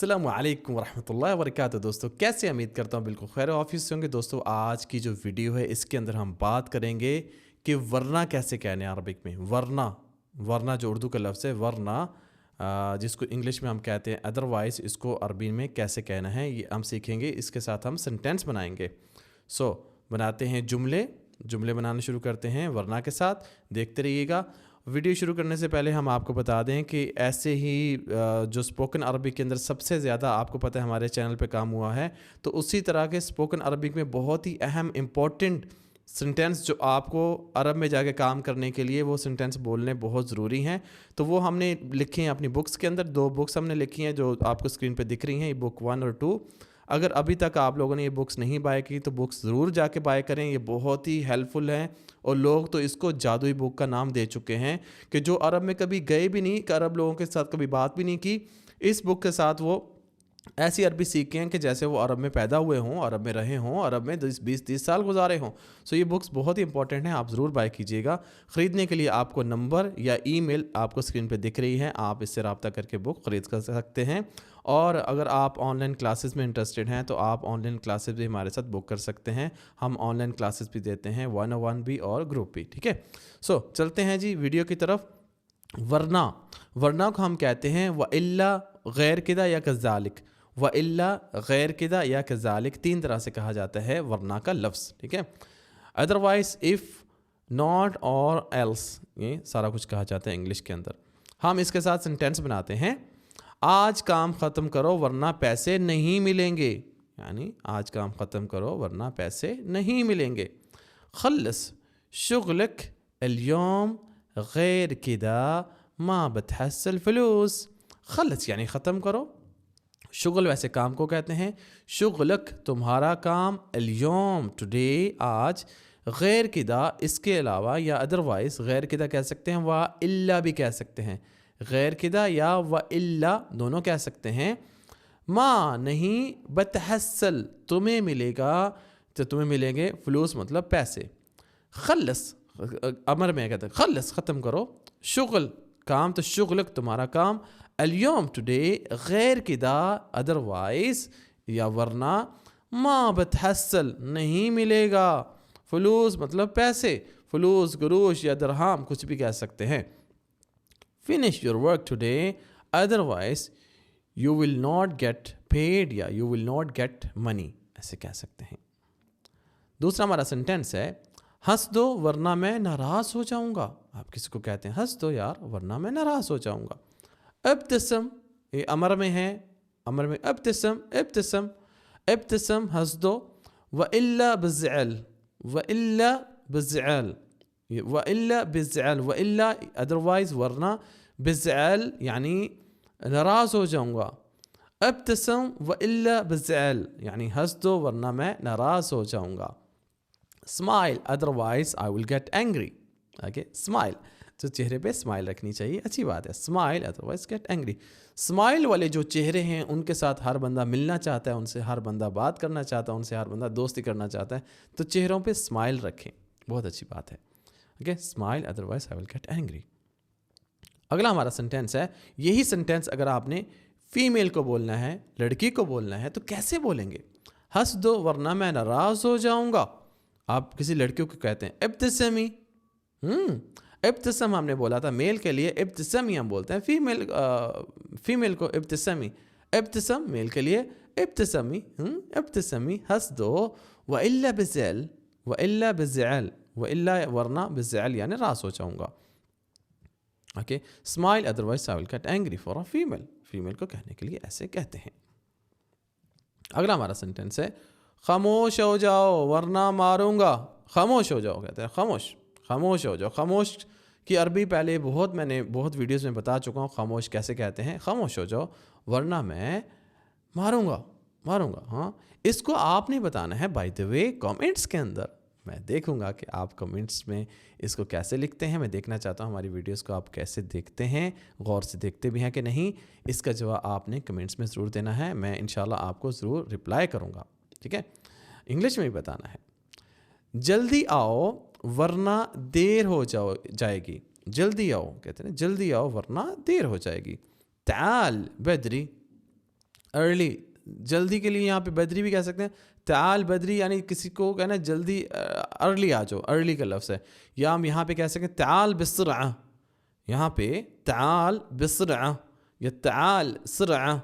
अस्सलामु अलैकुम वरहमतुल्लाहि वबरकातुहू। दोस्तों कैसे उम्मीद करता हूँ बिल्कुल खैर ऑफिस से होंगे। दोस्तों आज की जो वीडियो है इसके अंदर हम बात करेंगे कि वरना कैसे कहना है अरबिक में। वरना वरना जो उर्दू का लफ्ज़ है वरना, जिसको इंग्लिश में हम कहते हैं अदरवाइज़, इसको अरबी में कैसे कहना है ये हम सीखेंगे। इसके साथ हम सेंटेंस बनाएंगे। बनाते हैं जुमले बनाना शुरू करते हैं वरना के साथ। देखते रहिएगा। वीडियो शुरू करने से पहले हम आपको बता दें कि ऐसे ही जो स्पोकन अरबिक के अंदर सबसे ज़्यादा आपको पता है हमारे चैनल पे काम हुआ है, तो उसी तरह के स्पोकन अरबिक में बहुत ही अहम इम्पॉर्टेंट सेंटेंस जो आपको अरब में जाके काम करने के लिए वो सेंटेंस बोलने बहुत ज़रूरी हैं। तो वो हमने लिखे हैं अपनी बुक्स के अंदर। 2 बुक्स हमने लिखी हैं जो आपको स्क्रीन पे दिख रही हैं, बुक 1 और 2। अगर अभी तक आप लोगों ने ये बुक्स नहीं बाय की तो बुक्स ज़रूर जाके बाय करें। ये बहुत ही हेल्पफुल हैं और लोग तो इसको जादुई बुक का नाम दे चुके हैं कि जो अरब में कभी गए भी नहीं, कि अरब लोगों के साथ कभी बात भी नहीं की, इस बुक के साथ वो ऐसी अरबी सीखे हैं कि जैसे वो अरब में पैदा हुए हों, अरब में रहे हों, अरब में 20-30 साल गुजारे हों। ये बुक्स बहुत ही इंपॉर्टेंट हैं, आप ज़रूर बाय कीजिएगा। ख़रीदने के लिए आपको नंबर या ईमेल आपको स्क्रीन पे दिख रही है, आप इससे रब्ता करके बुक ख़रीद कर सकते हैं। और अगर आप ऑनलाइन क्लासेस में इंटरेस्टेड हैं तो आप ऑनलाइन क्लासेस भी हमारे साथ बुक कर सकते हैं। हम ऑनलाइन क्लासेस भी देते हैं, 101 भी और ग्रुप भी। ठीक है, चलते हैं जी वीडियो की तरफ। वरना को हम कहते हैं व इल्ला गैर किदा या कज़ालिक। व इल्ला गैर किदा या कज़ालिक 3 तरह से कहा जाता है वरना का लफ्ज़। ठीक है, अदरवाइज, इफ़, नॉट और एल्स, ये सारा कुछ कहा जाता है इंग्लिश के अंदर। हम इसके साथ सेंटेंस बनाते हैं। आज काम ख़त्म करो वरना पैसे नहीं मिलेंगे। यानी आज काम ख़त्म करो वरना पैसे नहीं मिलेंगे। खल्लस शुगलक अल-यौम गैर किदा मा बतहस्सल फलूस। खल्लस यानी ख़त्म करो। शुगल वैसे काम को कहते हैं। शुगलक तुम्हारा काम, अल-यौम टुडे आज, गैर किदा इसके अलावा या अदरवाइज़ गैर किदा कह सकते हैं, व इल्ला भी कह सकते हैं। गैर किदा या व इल्ला दोनों कह सकते हैं। माँ नहीं, बतहस्सल तुम्हें मिलेगा, तो तुम्हें मिलेंगे फलूस मतलब पैसे। खल्लस अमर में कहते हैं खल्लस ख़त्म करो। शुगल काम, तो शुगलक तुम्हारा काम, अल-यौम टुडे गैर किदा अदरवाइज़ या वरना, माँ बतहस्सल नहीं मिलेगा, फलूस मतलब पैसे, फलूस गुरूश या दरहम कुछ भी कह सकते हैं। Finish your work today otherwise you will not get paid या you will not get money, ऐसे कह सकते हैं। दूसरा हमारा सेंटेंस है हंस दो वरना मैं नाराज़ हो जाऊंगा। आप किसी को कहते हैं हंस दो यार वरना मैं नाराज़ हो जाऊंगा। अब्तसम, ये अमर में है, अमर में अब्तसम इब्तसम इब्तसम हंस दो। व इल्ला बिज़अल, व इल्ला बिज़अल, व इल्ला बिज़अल, व इल्ला अदरवाइज वरना, बिज़अल यानी नाराज़ हो जाऊंगा। अब्तसम व इल्ला बिज़अल यानी हंस दो वरना मैं नाराज़ हो जाऊंगा। Smile otherwise I will get angry. Okay, smile तो चेहरे पे स्माइल रखनी चाहिए, अच्छी बात है। Smile otherwise get angry. Smile वाले जो चेहरे हैं उनके साथ हर बंदा मिलना चाहता है, उनसे हर बंदा बात करना चाहता है, उनसे हर बंदा दोस्ती करना चाहता है, तो चेहरों पे स्माइल रखें, बहुत अच्छी बात है। Okay, smile otherwise I will get angry. अगला हमारा सेंटेंस है, यही सेंटेंस अगर आपने फीमेल को बोलना है, लड़की को बोलना है, तो कैसे बोलेंगे? हंस दो वरना मैं नाराज़ हो जाऊंगा। आप किसी लड़कियों को कहते हैं इब्तिसमी, इब्तिसम हमने बोला था मेल के लिए, इब्तिसमी हम बोलते हैं। फीमेल को इब्तिसमी, इब्तिसम मेल के लिए इब्तिसमी, इब्तिसमी हंस दो। व इल्ला बिज़अल, व इल्ला बिज़अल, व इल्ला वरना बिज़अल यानी नाराज़ हो जाऊंगा। Okay, smile otherwise I will get angry for a female, female को कहने के लिए ऐसे कहते हैं। अगला हमारा सेंटेंस है खामोश हो जाओ वरना मारूंगा। खामोश हो जाओ कहते हैं, खामोश, खामोश हो जाओ। खामोश की अरबी पहले मैंने बहुत वीडियोस में बता चुका हूँ खामोश कैसे कहते हैं। खामोश हो जाओ वरना मैं मारूंगा, मारूंगा। हाँ, इसको आपने बताना है बाय द वे कमेंट्स के अंदर। मैं देखूंगा कि आप कमेंट्स में इसको कैसे लिखते हैं। मैं देखना चाहता हूँ हमारी वीडियोस को आप कैसे देखते हैं, गौर से देखते भी हैं कि नहीं। इसका जवाब आपने कमेंट्स में ज़रूर देना है, मैं इंशाल्लाह आपको ज़रूर रिप्लाई करूँगा। ठीक है, इंग्लिश में भी बताना है। जल्दी आओ वरना देर हो जाएगी। जल्दी आओ कहते हैं, जल्दी आओ वरना देर हो जाएगी। ताल बदरी, ارلی جلدی کے لیے یہاں پہ بدری بھی کہہ سکتے ہیں. تعال بدری یعنی کسی کو کہنا جلدی ارلی آ جاؤ, ارلی کا لفظ ہے. یا ہم یہاں پہ کہہ سکتے ہیں تعال بسرعہ, یہاں پہ تعال بسرعہ یا تعال سرعہ,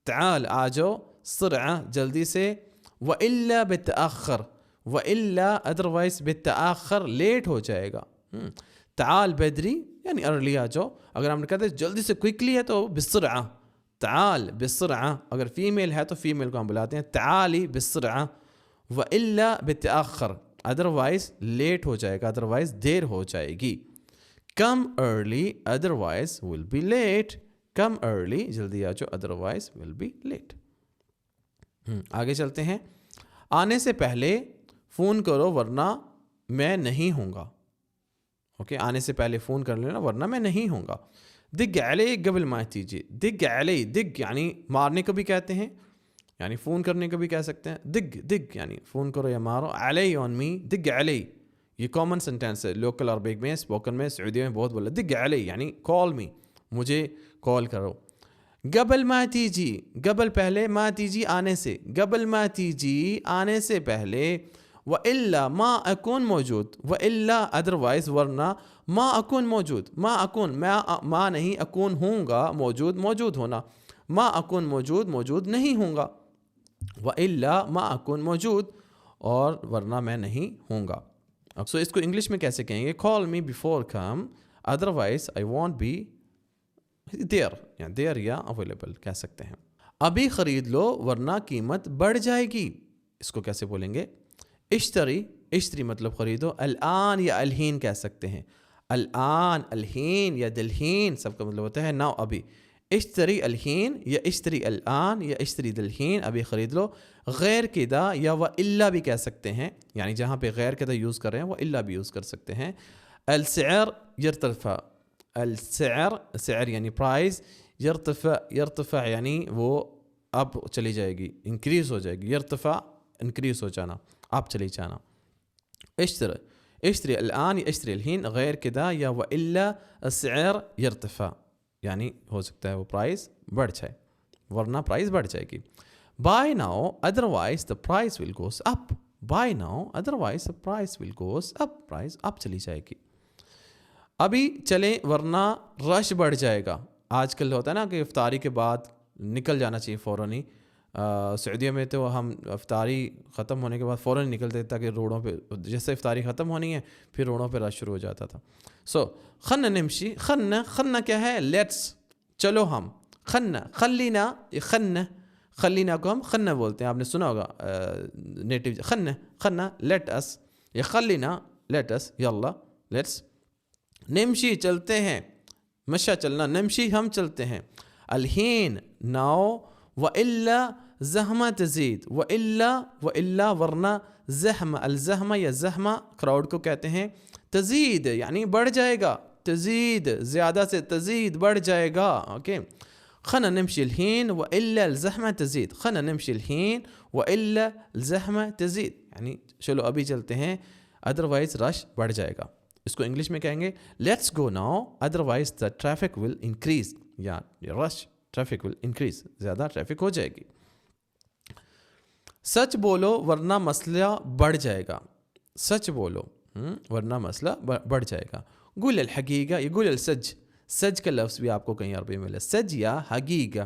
تعال آ جاؤ, سرعہ جلدی سے. وإلا بتأخر, وإلا ادروائز بتأخر لیٹ ہو جائے گا. تعال بدری یعنی ارلی آ جاؤ. اگر ہم نے کہتے ہیں جلدی سے کوئکلی ہے تو بسرعہ, تعال بسرعہ. اگر فیمیل ہے تو فیمیل کو ہم بلاتے ہیں تعالی بسرعہ. وإلا بتأخر ادروائز لیٹ ہو جائے گا, ادروائز دیر ہو جائے گی. Come early otherwise will be late. Come early جلدی آ جاؤ otherwise will be late. آگے چلتے ہیں. آنے سے پہلے فون کرو ورنہ میں نہیں ہوں گا. اوکے, آنے سے پہلے فون کر لینا ورنہ میں نہیں ہوں گا. دق علی قبل ما تیجی, دق علی, دق یعنی مارنے کو بھی کہتے ہیں, یعنی فون کرنے کو بھی کہہ سکتے ہیں. دق دق یعنی فون کرو یا مارو. علی آن می, دق علی یہ کامن سینٹینس ہے, لوکل عربک میں, اسپوکن میں, سعودی میں بہت بولا. دق علی یعنی کال می, مجھے کال کرو. قبل ما تیجی, قبل پہلے, ما تیجی آنے سے, قبل ما تیجی آنے سے پہلے. وإلا ما أكون موجود, وإلا otherwise ورنہ, ما أكون موجود, ما أكون ما نہیں, أكون ہوں گا, موجود موجود ہونا, ما أكون موجود موجود نہیں ہوں گا. وإلا ما أكون موجود اور ورنہ میں نہیں ہوں گا. سو اس کو انگلش میں کیسے کہیں گے؟ call me before come otherwise I won't be there, یا there یا available کہہ سکتے ہیں. ابھی خرید لو ورنہ قیمت بڑھ جائے گی. اس کو کیسے بولیں گے؟ اشتری, اشتری مطلب خریدو. الان یا الہین کہہ سکتے ہیں. الان, الہین یا دلہین سب کا مطلب ہوتا ہے ناؤ, ابھی. اشتری الہین یا اشتری الان یا اشتری دلہین, ابھی خرید لو. غیر قدا یا وإلا بھی کہہ سکتے ہیں, یعنی جہاں پہ غیر قدا یوز کر رہے ہیں وإلا بھی یوز کر سکتے ہیں. السعر يرتفع, السعر, سعر یعنی پرائز, يرتفع, يرتفع یعنی وہ اب چلی جائے گی, انکریز ہو جائے گی. يرتفع انکریز ہو جانا, آپ چلی جانا. اشتري, اشتري الآن یا اشتري الحين, غیر کدا یا وإلا السعر يرتفع یعنی ہو سکتا ہے وہ پرائز بڑھ جائے ورنہ پرائز بڑھ جائے گی. buy now otherwise the price will goes up, buy now otherwise the price will goes up, price اب چلی جائے گی. ابھی چلیں ورنہ رش بڑھ جائے گا. آج کل ہوتا ہے نا کہ افطاری کے بعد نکل جانا چاہیے فوراً ہی. سعودیہ میں تو ہم افطاری ختم ہونے کے بعد فوراً نکلتے تاکہ روڈوں پہ جیسے افطاری ختم ہونی ہے پھر روڈوں پہ رش شروع ہو جاتا تھا. سو خن نمشی, خن, خن کیا ہے؟ لیٹس, چلو ہم. خن, خلینا, خن, خلینا کو ہم خن بولتے ہیں, آپ نے سنا ہوگا نیٹو. خن, خن لیٹ اس, یا خلینا لیٹ اس, یاللہ لیٹس. نمشی چلتے ہیں, مشا چلنا, نمشی ہم چلتے ہیں. الحین ناؤ, وإلا زحمہ تزید, وإلا ورنہ, زحمہ, الزحمہ یا زحمہ کراؤڈ کو کہتے ہیں. تزید یعنی بڑھ جائے گا, تزید زیادہ سے, تزید بڑھ جائے گا. اوکے, خلنا نمشي الحين وإلا الزحمة تزيد, خلنا نمشي الحين وإلا الزحمة تزيد یعنی چلو ابھی چلتے ہیں ادروائز رش بڑھ جائے گا. اس کو انگلش میں کہیں گے let's go now otherwise the traffic will increase, یا رش ٹریفک ول انکریز, زیادہ ٹریفک ہو جائے گی. سچ بولو ورنہ مسئلہ بڑھ جائے گا, سچ بولو ورنہ مسئلہ بڑھ جائے گا. قول الحقیقہ, یہ قول السج, سج کا لفظ بھی آپ کو کہیں عربی میں ملے, سج یا حقیقہ,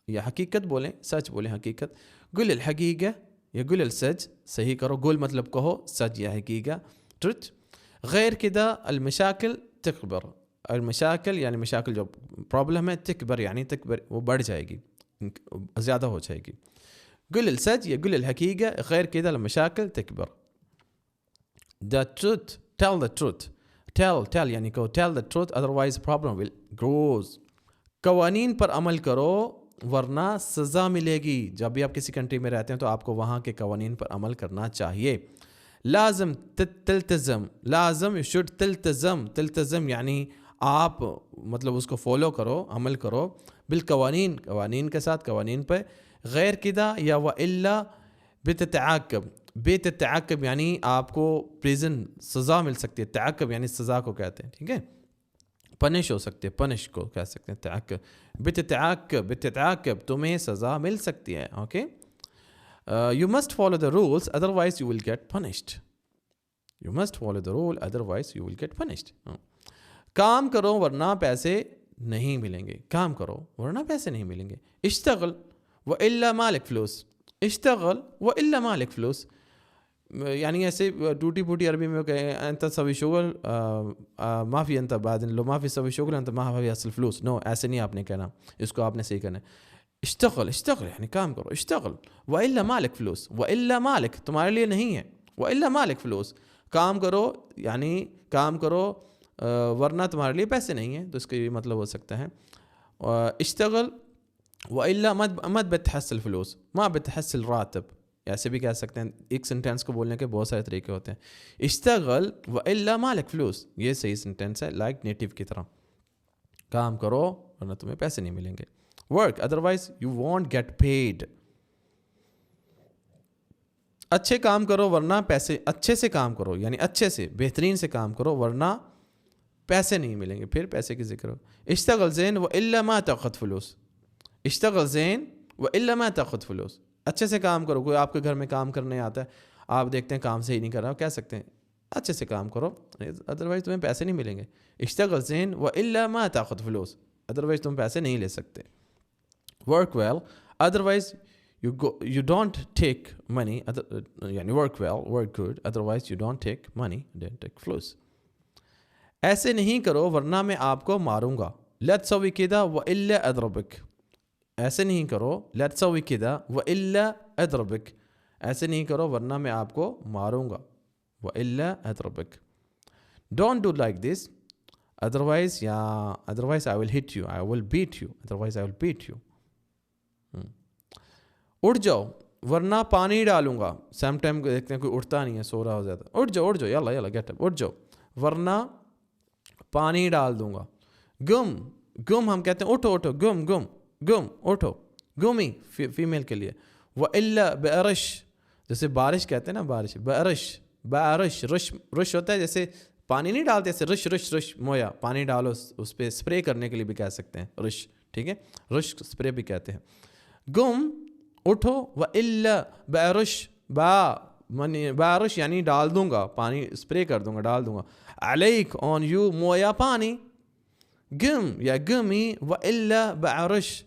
یا حقیقت بولیں, سچ بولیں حقیقت. قول الحقیقہ یا قول السج, صحیح کرو, قول مطلب کہو, سج یا حقیقہ, ٹروتھ. غیر کدا المشاکل تکبر, المشاکل یعنی مشاکل جو پرابلم ہے, تکبر یعنی تکبر وہ بڑھ جائے گی, زیادہ ہو جائے گی. قل السج یا قل الحقیقہ, غیر کدا المشاکل تکبر. The truth, tell the truth, tell یعنی کہو, tell the truth otherwise problem will grows. قوانین پر عمل کرو ورنہ سزا ملے گی. جب بھی آپ کسی کنٹری میں رہتے ہیں تو آپ کو وہاں کے قوانین پر عمل کرنا چاہیے. لازم تلتزم, لازم شوڈ تلتزم, تلتزم یعنی آپ مطلب اس کو فالو کرو, عمل کرو. بالقوانین, قوانین کے ساتھ, قوانین پہ. غیر کدا یا وإلا بتتعاقب, بتتعاقب یعنی آپ کو پریزن سزا مل سکتی ہے, تعاقب یعنی سزا کو کہتے ہیں, ٹھیک ہے. पनिश हो सकती है, पनिश को कह सकते हैं तआक्कब, बितताक्कब तुम्हें सज़ा मिल सकती है. Okay, you must follow the rules otherwise you will get punished. You must follow the rule otherwise you will get punished. काम करो वरना पैसे नहीं मिलेंगे. काम करो वरना पैसे नहीं मिलेंगे. इश्तगल व इल्ला मालिक फ्लूस. इश्तगल व इल्ला मालिक फ्लूस यानी ऐसे टूटी फूटी अरबी में कहें अंत सवी शुगल माफ़ी अंत बाद लो माफ़ी सवी शुगल अंत माफ़ी असल फ्लूस. नो, ऐसे नहीं आपने कहना, इसको आपने सही करना है. इश्तगल, इश्तगल यानी काम करो. इश्तगल व इल्ला मालिक फ्लूस. व इल्ला मालिक तुम्हारे लिए नहीं है. व इल्ला मालिक फ्लूस काम करो यानी काम करो वरना तुम्हारे लिए पैसे नहीं हैं. तो इसका ये मतलब हो सकता है इश्तगल व इल्ला मत बतहसल फ्लूस मा बतहसल रातब. ऐसे भी कह सकते हैं. एक सेंटेंस को बोलने के बहुत सारे तरीके होते हैं. इश्तगल व इल्ला मालिक फ्लूस ये सही सेंटेंस है, लाइक नेटिव की तरह. काम करो वरना तुम्हें पैसे नहीं मिलेंगे. Work otherwise you want get paid. अच्छे काम करो वरना पैसे, अच्छे से काम करो यानी अच्छे से बेहतरीन से काम करो वरना पैसे नहीं मिलेंगे. फिर पैसे की जिक्र हो. इश्तगल ज़ैन व इल्ला मा ताख़ुद फ्लूस. इश्तगल ज़ैन व इल्ला मा ताख़ुद फ्लूस. अच्छे से काम करो. कोई आपके घर में काम करने आता है, आप देखते हैं काम सही नहीं कर रहा, कह सकते हैं अच्छे से काम करो अदरवाइज तुम्हें पैसे नहीं मिलेंगे. इश्तगल ज़ैन व इल्ला मा ताख़ुद फ्लूस अदरवाइज तुम पैसे नहीं ले सकते. Work well otherwise you don't take money यानी work well, work good, otherwise you don't take money, don't take flus. ऐसे नहीं करो वरना मैं आपको मारूंगा. لا تسوي كذا وإلا أضربك. ऐसे नहीं करो لا تسوي كذا وإلا أضربك. ऐसे नहीं करो वरना मैं आपको मारूंगा. وإلا أضربك. Don't do like this otherwise otherwise I will hit you, I will beat you, otherwise I will beat you. उठ जाओ वरना पानी डालूंगा. सम टाइम देखते हैं कोई उठता नहीं है, सो रहा हो जाता. उठ जाओ यल्ला यल्ला गेट अप, उठ जाओ वरना पानी डाल दूंगा. गुम हम कहते हैं उठो गुम उठो. गुमी फीमेल के लिए. व इल्ला बारिश जैसे बारिश कहते हैं ना, बारिश बारिश रुश होता है. जैसे पानी नहीं डालते ऐसे रुश मोया पानी डालो, उस पर स्प्रे करने के लिए भी कह सकते हैं रुश. ठीक है, रुश स्प्रे भी कहते हैं. गुम उठो व इल्ला बारिश यानी डाल दूंगा, पानी स्प्रे कर दूंगा, डाल दूंगा. अलैक ऑन यू मोया पानी. गम या गमी व इल्ला बारिश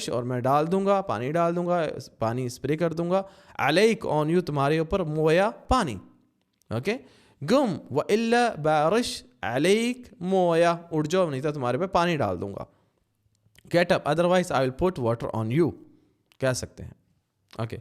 और मैं डाल दूंगा, पानी डाल दूंगा, पानी स्प्रे कर दूंगा. अलैक ऑन यू तुम्हारे ऊपर मोया पानी. ओके, गम व इल्ला बारिश अलैक मोया उठ जाओ नहीं तो तुम्हारे पे पानी डाल दूंगा. Get up otherwise I will put water on you कह सकते हैं. ओके,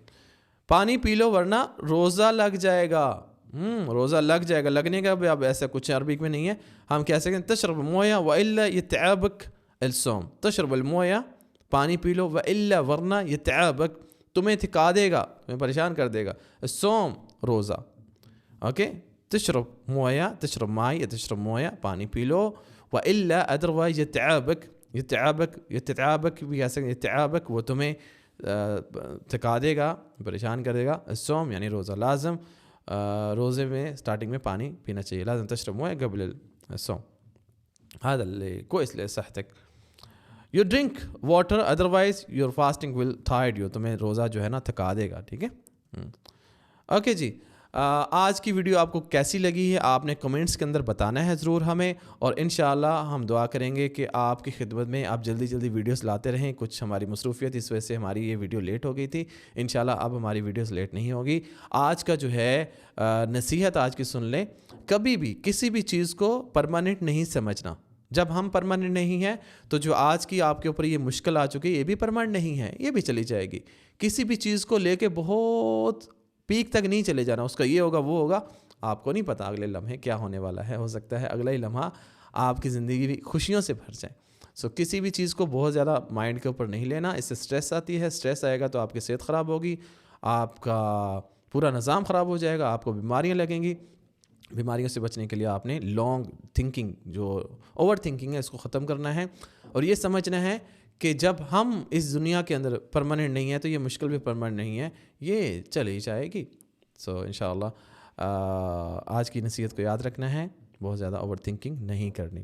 पानी पी लो वरना रोज़ा लग जाएगा. रोज़ा लग जाएगा. लगने का भी अब ऐसा कुछ अरबी में नहीं है. हम कह सकते हैं तशरब मोया व इल्ला यतअबक अलसोम. तशरब मोया पानी पी लो, व इल्ला वरना यतअबक तुम्हें थका देगा, तुम्हें परेशान कर देगा. सोम रोज़ा. ओके, तशरब मोया तशरब माई तशरब मोया पानी पी लो. व इल्ला अदरवाइज यतअबक भी कह सकते हैं. यतअबक वो तुम्हें थका देगा, परेशान कर देगा. सोम यानी रोज़ा. लाजम रोज़े में स्टार्टिंग में पानी पीना चाहिए. लाजम तशरब मोया قبل الصوم. هذا اللي كويس لصحتك. You drink water otherwise your fasting will tired you. तुम्हें रोज़ा जो है ना थका देगा. ठीक है. ओके जी, आज की वीडियो आपको कैसी लगी है आपने कमेंट्स के अंदर बताना है ज़रूर हमें. और इंशाअल्लाह हम दुआ करेंगे कि आपकी खिदमत में आप जल्दी वीडियोस लाते रहें. कुछ हमारी मसरूफियत इस वजह से हमारी ये वीडियो लेट हो गई थी. इंशाअल्लाह अब हमारी वीडियोस लेट नहीं होगी. आज का जो है नसीहत आज की सुन लें. कभी भी किसी भी चीज़ को परमानेंट नहीं समझना. जब हम परमानेंट नहीं हैं तो जो आज की आपके ऊपर ये मुश्किल आ चुकी है ये भी परमानेंट नहीं है, ये भी चली जाएगी. किसी भी चीज़ को लेके बहुत पीक तक नहीं चले जाना. उसका ये होगा वो होगा, आपको नहीं पता अगले लम्हे क्या होने वाला है. हो सकता है अगला ही लम्हा आपकी ज़िंदगी भी खुशियों से भर जाए. सो किसी भी चीज़ को बहुत ज़्यादा माइंड के ऊपर नहीं लेना. इससे स्ट्रेस आती है. स्ट्रेस आएगा तो आपकी सेहत ख़राब होगी, आपका पूरा निज़ाम ख़राब हो जाएगा, आपको बीमारियाँ लगेंगी. बीमारियों से बचने के लिए आपने लॉन्ग थिंकिंग, जो ओवर थिंकिंग है, इसको ख़त्म करना है. और ये समझना है कि जब हम इस दुनिया के अंदर परमानेंट नहीं है तो ये मुश्किल भी परमानेंट नहीं है, ये चली जाएगी. सो इंशाअल्लाह आज की नसीहत को याद रखना है. بہت زیادہ اوور تھنکنگ نہیں کرنی.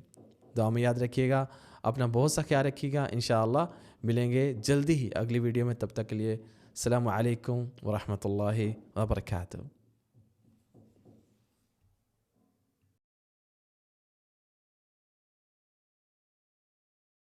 دعا میں یاد رکھیے گا, اپنا بہت سا خیال رکھیے گا. انشاءاللہ ملیں گے جلدی ہی اگلی ویڈیو میں. تب تک کے لیے السلام علیکم ورحمۃ اللہ وبرکاتہ.